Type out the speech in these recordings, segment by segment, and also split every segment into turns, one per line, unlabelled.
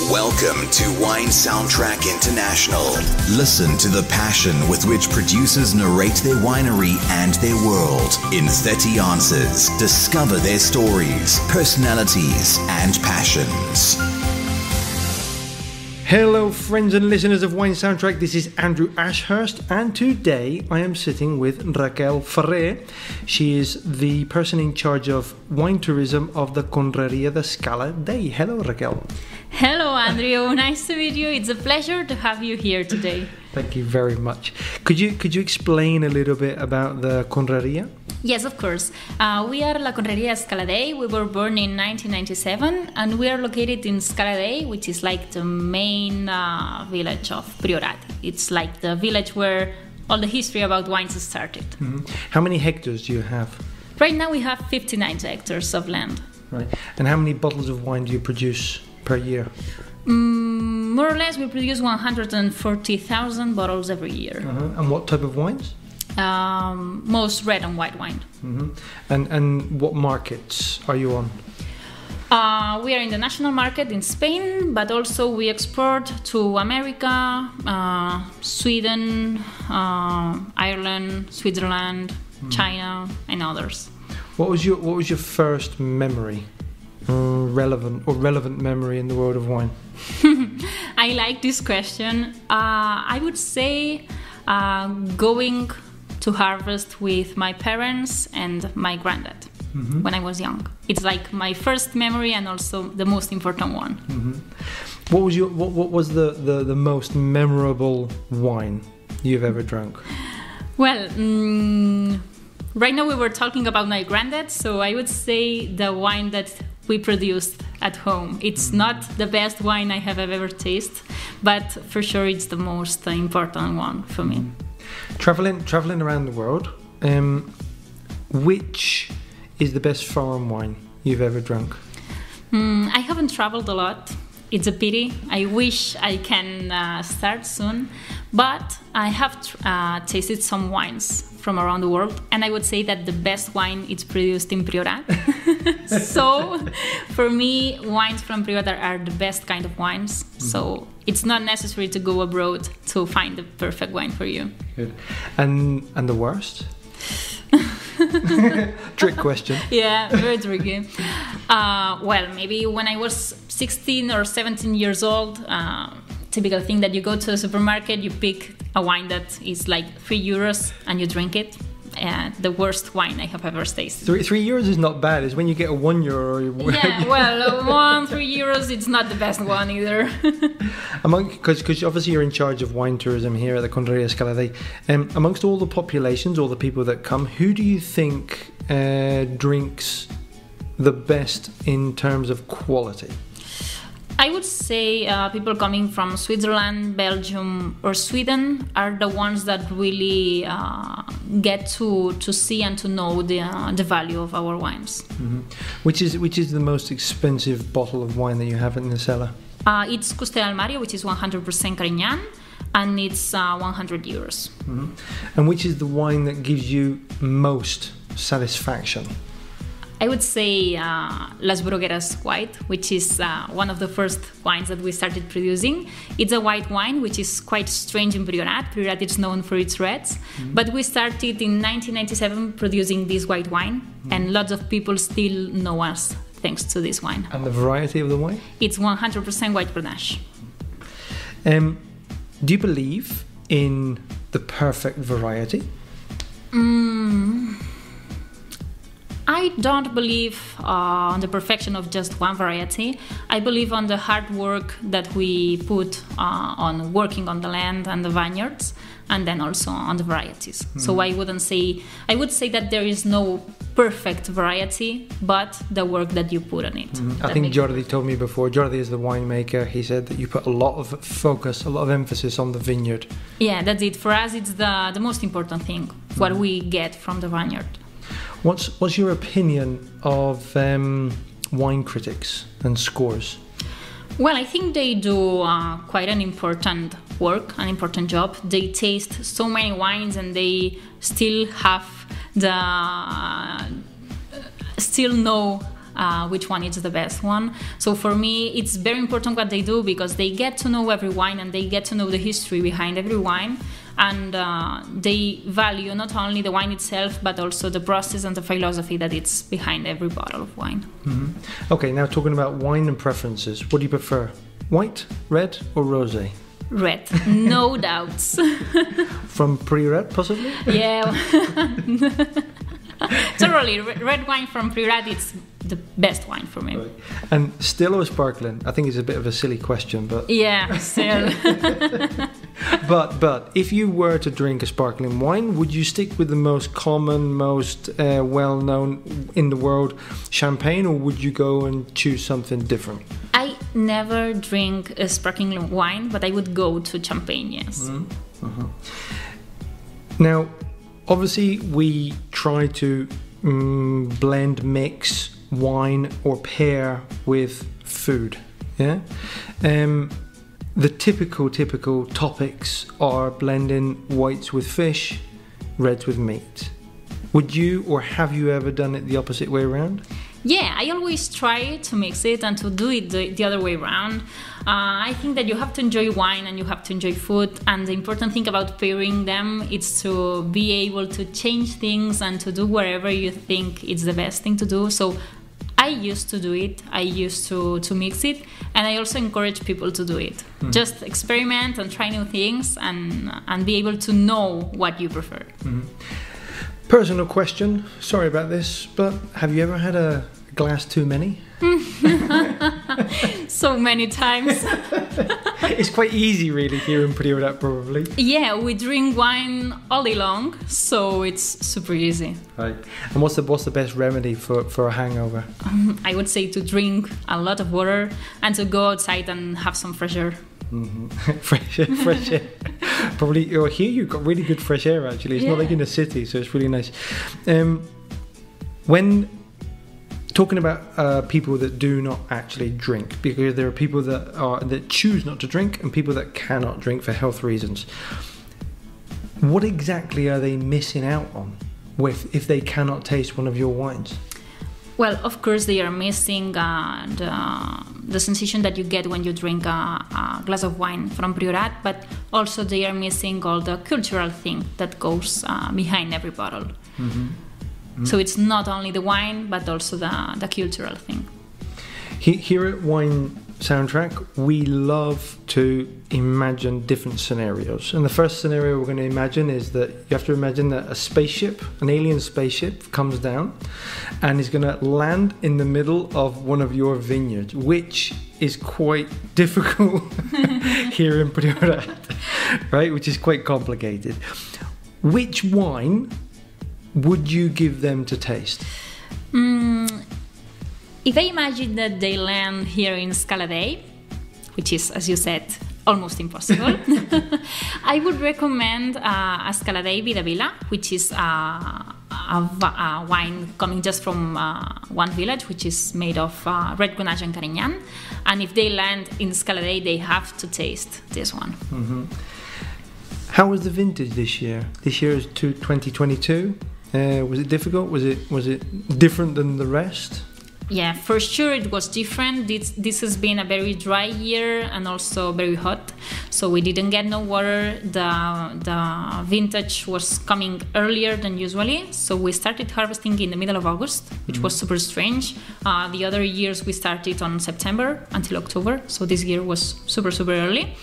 Welcome to Wine Soundtrack International. Listen to the passion with which producers narrate their winery and their world. In 30 answers, discover their stories, personalities, and passions.
Hello friends and listeners of Wine Soundtrack, this is Andrew Ashurst, and today I am sitting with Raquel Ferré. She is the person in charge of wine tourism of the Conreria de Scala Dei. Hello Raquel.
Hello Andrew, nice to meet you. It's a pleasure to have you here today.
Thank you very much. Could you explain a little bit about the Conreria?
Yes, of course. We are La Conreria de Scala Dei. We were born in 1997 and we are located in Scala Dei, which is like the main village of Priorat. It's like the village where all the history about wines started.
Mm-hmm. How many hectares do you have?
Right now we have 59 hectares of land.
Right. And how many bottles of wine do you produce per year?
More or less we produce 140,000 bottles every year.
And what type of wines?
Most red and white wine.
Mm-hmm. And what markets are you on?
We are in the national market in Spain, but also we export to America, Sweden, Ireland, Switzerland, China, and others.
What was your first memory, relevant memory in the world of wine?
I like this question. I would say going to harvest with my parents and my granddad when I was young. It's like my first memory and also the most important one.
What was the most memorable wine you've ever drunk?
Well, right now we were talking about my granddad, so I would say the wine that we produced at home. It's not the best wine I have ever tasted, but for sure it's the most important one for me.
Traveling around the world, which is the best foreign wine you've ever drunk?
I haven't traveled a lot. It's a pity. I wish I can start soon, but I have tasted some wines from around the world, and I would say that the best wine is produced in Priorat. So for me, wines from Priorat are the best kind of wines. So it's not necessary to go abroad to find the perfect wine for you.
Good. And the worst? Trick question.
Yeah, very tricky. Well, maybe when I was 16 or 17 years old, typical thing that you go to a supermarket, you pick a wine that is like €3 and you drink it. The worst wine I have ever tasted.
€3 is not bad. It's when you get a €1.
Yeah, well, €3, it's not the best one either.
Because obviously you're in charge of wine tourism here at the Conreria de Scala Dei. Amongst all the populations, all the people that come, who do you think drinks the best in terms of quality?
I would say people coming from Switzerland, Belgium, or Sweden are the ones that really get to see and to know the value of our wines.
Which is the most expensive bottle of wine that you have in the cellar?
It's Costera al Mario, which is 100% Carignan, and it's €100.
And which is the wine that gives you most satisfaction?
I would say Las Brugueras White, which is one of the first wines that we started producing. It's a white wine, which is quite strange in Priorat. Priorat is known for its reds. But we started in 1997 producing this white wine, and lots of people still know us thanks to this wine.
And the variety of the wine?
It's 100% white Grenache.
Do you believe in the perfect variety?
I don't believe on the perfection of just one variety. I believe on the hard work that we put on working on the land and the vineyards, and then also on the varieties. So I would say that there is no perfect variety, but the work that you put on it.
I think Jordi told me before, Jordi is the winemaker, he said that you put a lot of focus, a lot of emphasis on the vineyard.
Yeah, that's it. For us, it's the most important thing, what we get from the vineyard.
What's your opinion of wine critics and scores?
Well, I think they do quite an important work, an important job. They taste so many wines and they still have still know which one is the best one. So for me, it's very important what they do, because they get to know every wine and they get to know the history behind every wine. And they value not only the wine itself, but also the process and the philosophy that it's behind every bottle of wine.
Mm-hmm. Okay, now talking about wine and preferences, what do you prefer? White, red, or rosé?
Red, no doubts.
From Priorat, possibly?
Yeah. Totally. Red wine from Priorat, it's the best wine for me.
Right. And still or sparkling? I think it's a bit of a silly question, but...
Yeah, still.
But if you were to drink a sparkling wine, would you stick with the most common, most well-known in the world champagne, or would you go and choose something different?
I never drink a sparkling wine, but I would go to champagne, yes.
Mm-hmm. Uh-huh. Now, obviously, we try to blend, mix wine or pair with food. Yeah. The typical topics are blending whites with fish, reds with meat. Would you, or have you ever done it the opposite way around?
Yeah, I always try to mix it and to do it the other way around. I think that you have to enjoy wine and you have to enjoy food, and the important thing about pairing them is to be able to change things and to do whatever you think it's the best thing to do. So I used to do it, I used to mix it, and I also encourage people to do it. Just experiment and try new things and be able to know what you prefer.
Personal question, sorry about this, but have you ever had a glass too many?
So many times.
It's quite easy really here in Priorat, probably.
Yeah, we drink wine all day long, so it's super easy.
Right. And what's the best remedy for a hangover?
I would say to drink a lot of water and to go outside and have some fresh air.
Mm-hmm. fresh air. Probably here you've got really good fresh air actually. It's not like in the city, so it's really nice. When talking about people that do not actually drink, because there are people that choose not to drink and people that cannot drink for health reasons. What exactly are they missing out on if they cannot taste one of your wines?
Well, of course, they are missing the sensation that you get when you drink a glass of wine from Priorat, but also they are missing all the cultural thing that goes behind every bottle. So it's not only the wine, but also the cultural thing.
Here at Wine Soundtrack, we love to imagine different scenarios. And the first scenario we're going to imagine is that you have to imagine that a spaceship, an alien spaceship, comes down and is going to land in the middle of one of your vineyards, which is quite difficult here in Priorat, right? Which is quite complicated. Which wine would you give them to taste?
If I imagine that they land here in Scala Dei, which is, as you said, almost impossible, I would recommend a Scala Dei Villa, which is a wine coming just from one village, which is made of red Grenache and Carignan. And if they land in Scala Dei, they have to taste this one.
How was the vintage this year? This year is 2022. Was it difficult? Was it different than the rest?
Yeah, for sure it was different. This has been a very dry year and also very hot, so we didn't get no water. The vintage was coming earlier than usually, so we started harvesting in the middle of August, which was super strange. The other years we started on September until October, so this year was super early.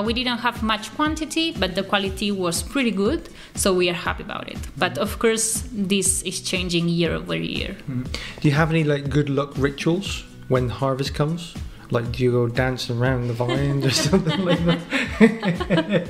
We didn't have much quantity, but the quality was pretty good, so we are happy about it. But of course, this is changing year over year.
Do you have any good luck rituals when harvest comes? Like, do you go dancing around the vine or something like that?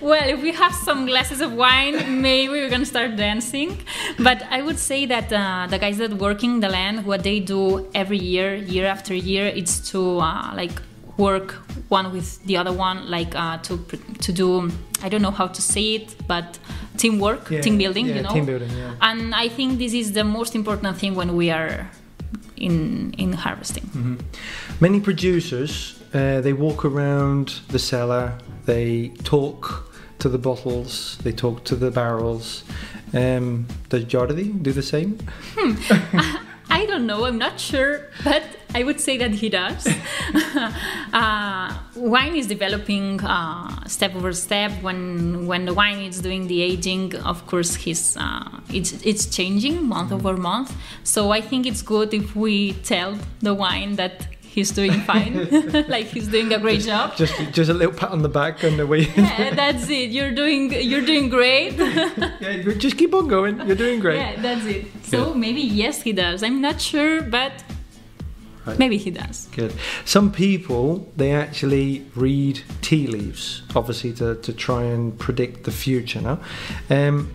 Well, if we have some glasses of wine, maybe we're gonna start dancing. But I would say that the guys that working the land, what they do every year, year after year, it's to work one with the other one, to do, I don't know how to say it, but teamwork, team building,
team building, yeah.
And I think this is the most important thing when we are in harvesting.
Many producers, they walk around the cellar, they talk to the bottles, they talk to the barrels. Does art.We do the same?
I don't know, I'm not sure, but I would say that he does. Wine is developing step over step. When the wine is doing the aging, of course, it's changing month over month. So I think it's good if we tell the wine that he's doing fine, like he's doing a great job.
Just a little pat on the back on the way.
Yeah, that's it. You're doing great.
Yeah, just keep on going. You're doing great.
Yeah, that's it. So maybe yes, he does. I'm not sure, but maybe he does.
Good. Some people, they actually read tea leaves, obviously to try and predict the future. No?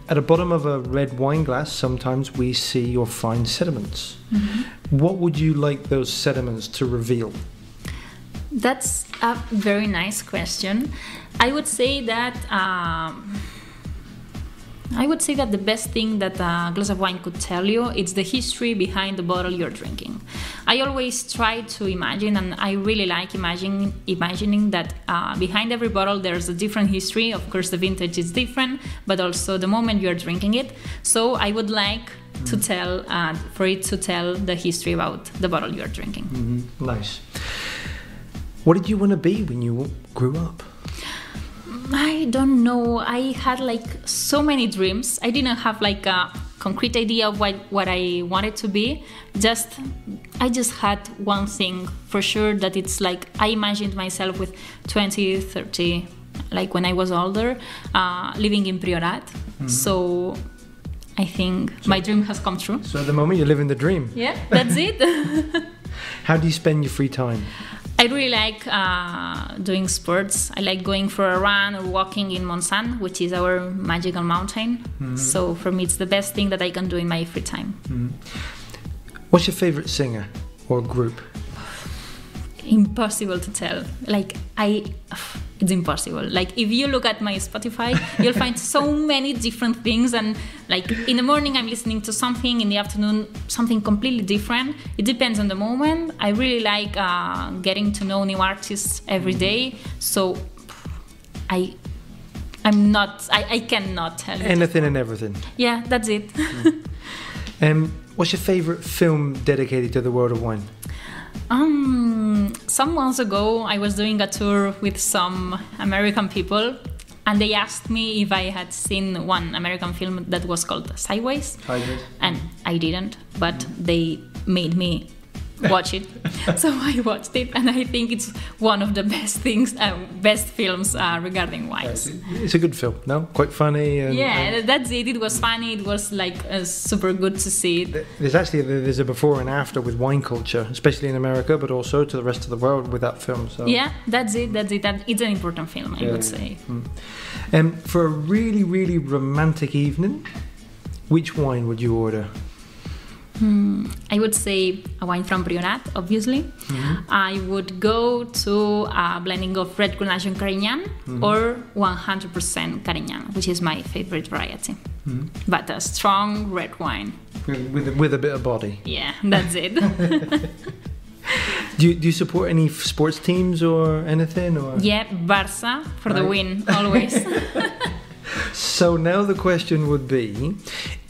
At the bottom of a red wine glass, sometimes we see or find sediments. Mm-hmm. What would you like those sediments to reveal?
That's a very nice question. I would say that the best thing that a glass of wine could tell you is the history behind the bottle you're drinking. I always try to imagine, and I really like imagining that behind every bottle there's a different history. Of course, the vintage is different, but also the moment you're drinking it. So I would like to tell, for it to tell the history about the bottle you're drinking.
Mm-hmm. Nice. What did you want to be when you grew up?
I don't know. I had like so many dreams. I didn't have like a concrete idea of what I wanted to be. I just had one thing for sure, that it's like I imagined myself with 20, 30, like when I was older, living in Priorat. Mm-hmm. So I think my dream has come true.
So at the moment you're living the dream.
Yeah, that's it.
How do you spend your free time?
I really like doing sports. I like going for a run or walking in Montsant, which is our magical mountain. Mm-hmm. So for me, it's the best thing that I can do in my free time.
Mm-hmm. What's your favorite singer or group?
Impossible to tell. It's impossible. Like if you look at my Spotify, you'll find so many different things, and like in the morning I'm listening to something, in the afternoon something completely different. It depends on the moment. I really like getting to know new artists every day. So I cannot tell you.
Anything and everything.
Yeah, that's it.
What's your favorite film dedicated to the world of wine?
Some months ago, I was doing a tour with some American people, and they asked me if I had seen one American film that was called Sideways. And I didn't, but they made me watch it. So I watched it, and I think it's one of the best films regarding wines.
It's a good film, no? Quite funny.
That's it. It was funny. It was like super good to see it.
There's a before and after with wine culture, especially in America, but also to the rest of the world with that film. So.
Yeah, that's it. It's an important film, I would say.
For a really, really romantic evening, which wine would you order?
I would say a wine from Priorat, obviously. Mm-hmm. I would go to a blending of red Grenache and Carignan, mm-hmm. or 100% Carignan, which is my favorite variety. Mm-hmm. But a strong red wine.
With a bit of body.
Yeah, that's it.
Do you support any sports teams or anything? Or?
Yeah, Barça for the win, always.
So now the question would be,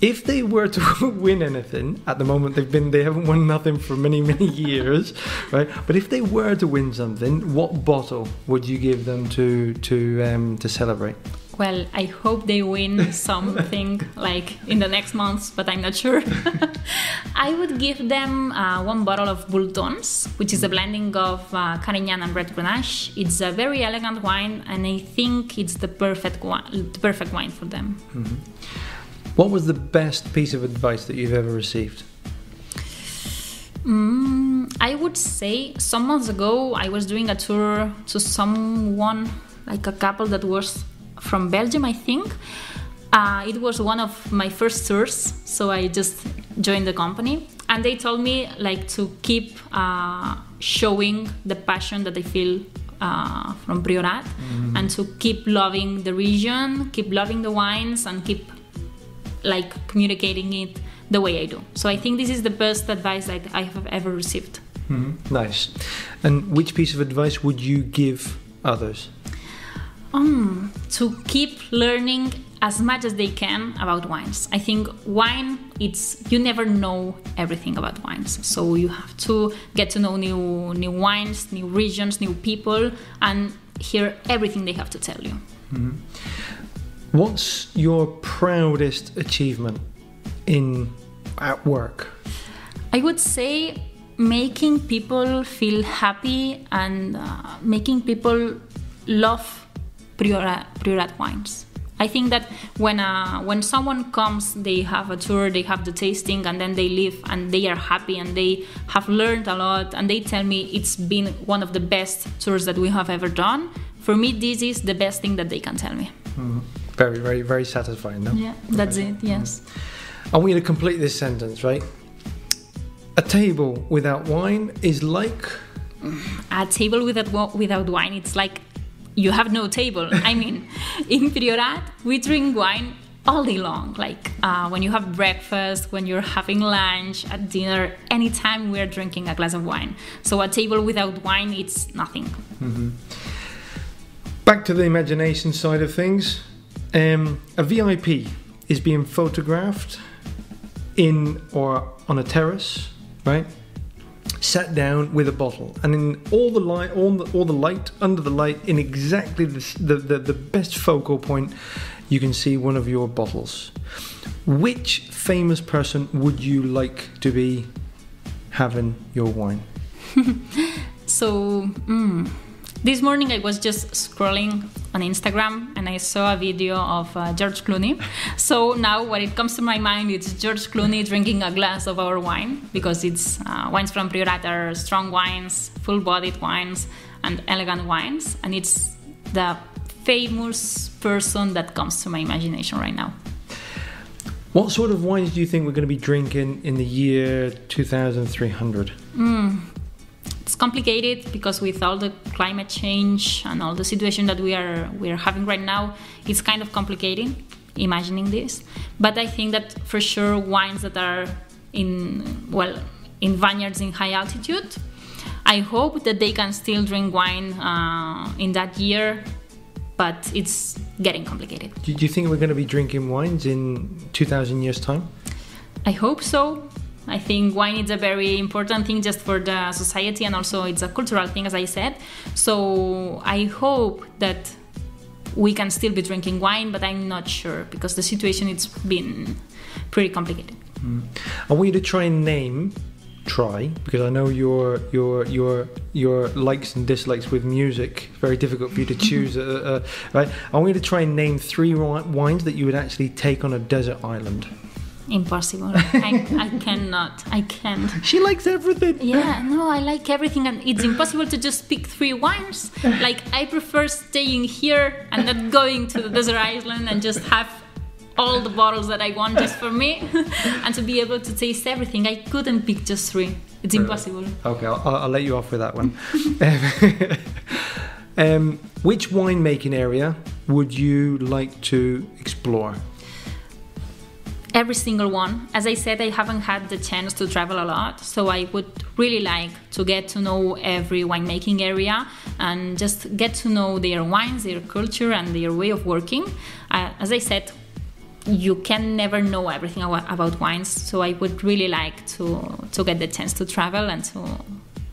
if they were to win anything, at the moment they haven't won nothing for many, many years, right? But if they were to win something, what bottle would you give them to celebrate?
Well, I hope they win something like in the next months, but I'm not sure. I would give them one bottle of Bultons, which is a blending of Carignan and red Grenache. It's a very elegant wine, and I think it's the perfect wine for them.
Mm-hmm. What was the best piece of advice that you've ever received?
I would say some months ago I was doing a tour to someone, like a couple that was from Belgium, I think. It was one of my first tours, so I just joined the company, and they told me like to keep showing the passion that I feel from Priorat, and to keep loving the region, keep loving the wines, and keep like communicating it the way I do. So I think this is the best advice that I have ever received.
Mm-hmm. Nice. And which piece of advice would you give others?
To keep learning as much as they can about wines. I think wine, you never know everything about wines. So you have to get to know new wines, new regions, new people, and hear everything they have to tell you.
Mm-hmm. What's your proudest achievement at work?
I would say making people feel happy and making people love Priorat wines. I think that when someone comes, they have a tour, they have the tasting, and then they leave and they are happy and they have learned a lot, and they tell me it's been one of the best tours that we have ever done. For me, this is the best thing that they can tell me.
Mm. Very, very, very satisfying, no?
Yeah, that's it, yes.
I want you to complete this sentence, right? A table without wine is like...
A table without wine, it's like you have no table. I mean, in Priorat, we drink wine all day long. Like when you have breakfast, when you're having lunch, at dinner, anytime we're drinking a glass of wine. So a table without wine, it's nothing.
Mm-hmm. Back to the imagination side of things. A VIP is being photographed in or on a terrace, right? Sat down with a bottle, and in all the light, all the light under the light, in exactly the best focal point, you can see one of your bottles. Which famous person would you like to be having your wine?
So this morning I was just scrolling on Instagram and I saw a video of George Clooney. So now what it comes to my mind is George Clooney drinking a glass of our wine, because it's wines from Priorat are strong wines, full-bodied wines, and elegant wines, and it's the famous person that comes to my imagination right now.
What sort of wines do you think we're going to be drinking in the year 2300?
It's complicated because with all the climate change and all the situation that we are having right now, it's kind of complicated imagining this. But I think that for sure wines that are in vineyards in high altitude, I hope that they can still drink wine in that year, but it's getting complicated.
Do you think we're going to be drinking wines in 2000 years' time?
I hope so. I think wine is a very important thing just for the society, and also it's a cultural thing, as I said. So I hope that we can still be drinking wine, but I'm not sure because the situation it's been pretty complicated.
I want you to try because I know your likes and dislikes with music. Very difficult for you to choose. Right? I want you to try and name 3 wines that you would actually take on a desert island.
Impossible. I cannot. I can't.
She likes everything.
Yeah, no, I like everything, and it's impossible to just pick 3 wines. Like, I prefer staying here and not going to the desert island and just have all the bottles that I want just for me and to be able to taste everything. I couldn't pick just 3. It's impossible.
Okay, I'll let you off with that one. Which winemaking area would you like to explore?
Every single one. As I said, I haven't had the chance to travel a lot, so I would really like to get to know every winemaking area and just get to know their wines, their culture, and their way of working. As I said, you can never know everything about wines, so I would really like to get the chance to travel and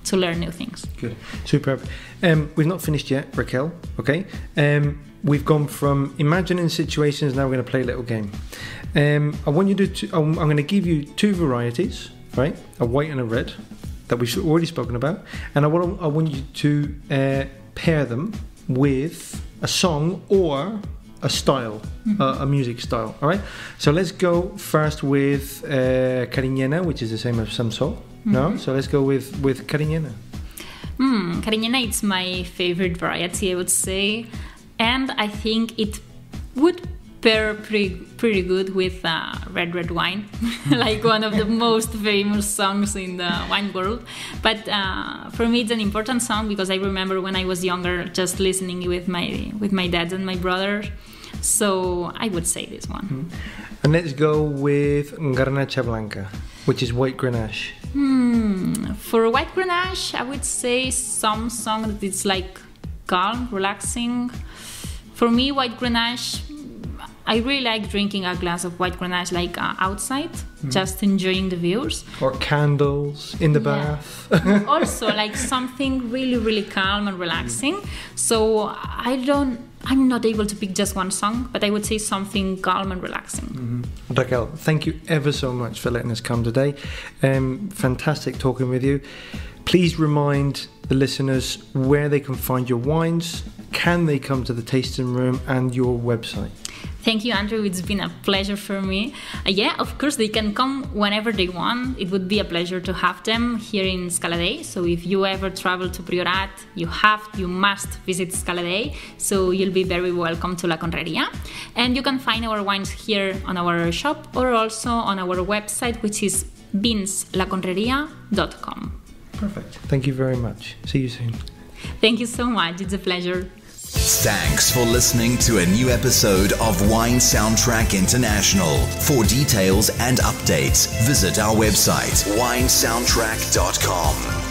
to learn new things. Good,
superb. We've not finished yet, Raquel. Okay. We've gone from imagining situations. Now we're going to play a little game. I want you to. I'm going to give you 2 varieties, right? A white and a red, that we've already spoken about, and I want you to pair them with a song or a style, a music style. All right. So let's go first with Cariñena, which is the same as Samsol. No. So let's go with Cariñena.
Cariñena, it's my favorite variety, I would say. And I think it would pair pretty good with red wine, like one of the most famous songs in the wine world. But for me, it's an important song because I remember when I was younger, just listening with my dad and my brother. So I would say this one.
And let's go with Garnacha Blanca, which is white Grenache.
For white Grenache, I would say some song that it's like calm, relaxing. For me, white Grenache, I really like drinking a glass of white Grenache like outside, just enjoying the views.
Or candles in the bath.
Also, like something really, really calm and relaxing. So I'm not able to pick just one song, but I would say something calm and relaxing.
Raquel, thank you ever so much for letting us come today. Fantastic talking with you. Please remind the listeners where they can find your wines. Can they come to the tasting room and your website?
Thank you, Andrew. It's been a pleasure for me. Yeah, of course, they can come whenever they want. It would be a pleasure to have them here in Scala Dei. So if you ever travel to Priorat, you must visit Scala Dei. So you'll be very welcome to La Conreria. And you can find our wines here on our shop or also on our website, which is vinslaconreria.com.
Perfect. Thank you very much. See you soon.
Thank you so much. It's a pleasure.
Thanks for listening to a new episode of Wine Soundtrack International. For details and updates, visit our website, winesoundtrack.com.